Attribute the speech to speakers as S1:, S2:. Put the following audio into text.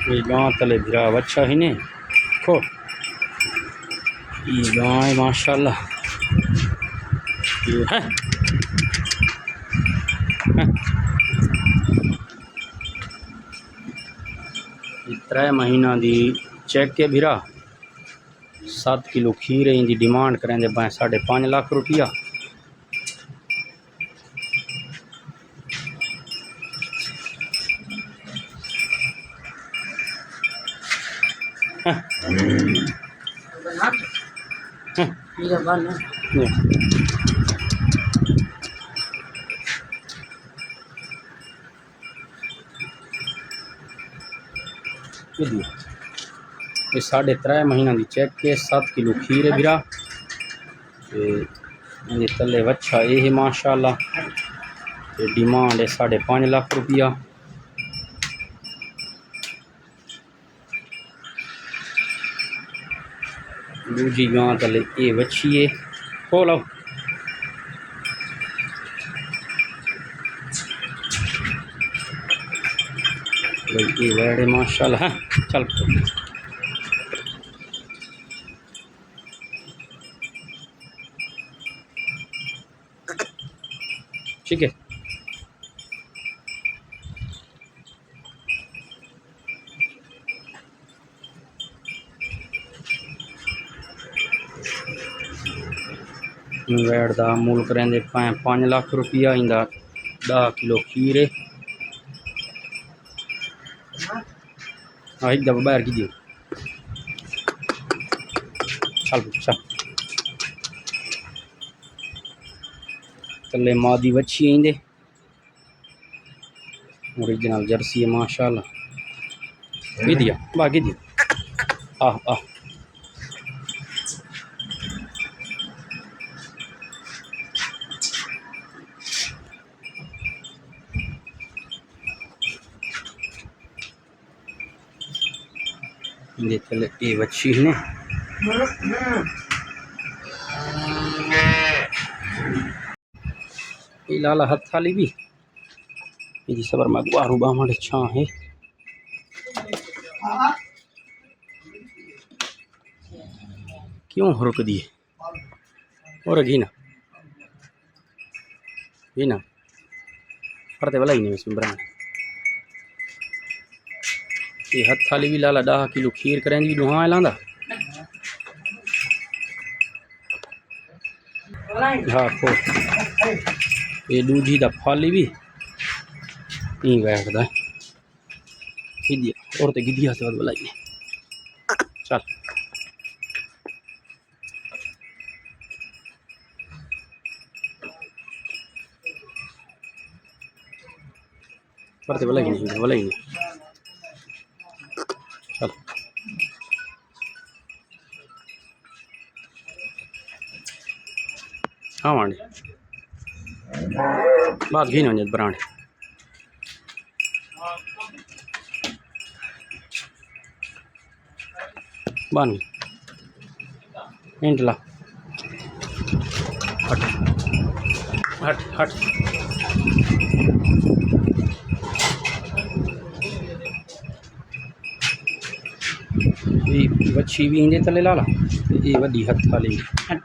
S1: ये गांव तले भिरा अच्छा ही ने खो ये गांव है माशाल्लाह। ये है त्रै महीना दी चेक के भिरा 7 किलो खीर इनकी डिमांड करेंगे 5.5 लाख रुपया। ये 3.5 महीना की चेक के 7 किलो खीर है भिरा। ये तले वच्छा ये है माशाल्लाह। डिमांड है 5.5 लाख रुपया। दूजी गां तले ये वच्छी है खोलो ये वेड़े माशाल्लाह। चल ठीक है। वैट का मुल करेंगे 5 लाख रुपया। इंदा 10 किलो खीर है। एक दफा बाहर की दियो चल चल तले मादी बच्ची इंदे ओरिजिनल जर्सी है माशाल्लाह। की दिया बाकी दियो आह ये तले ये बच्ची ने लाला हथ थाली भी ये सबर मगवारू बामड़ छा है। क्यों रुक दिए और घी ना पड़ते वाला ही नहीं इसमें ब्रांड। ये हथ थाली भी लाला 10 किलो खीर करेंगी दुहा लांदा। हाँ खो ये दूजी दा फाली भी नहीं बैठता और तो गिद्धिया से बुलाई चल पड़ते बुलाई नहीं चल हाँ वाणी बात घी नहीं ब्रांड बन इंटला हट हट हट ये बच्ची भी इंदे तले लाला ये वड्डी हथ वाली हट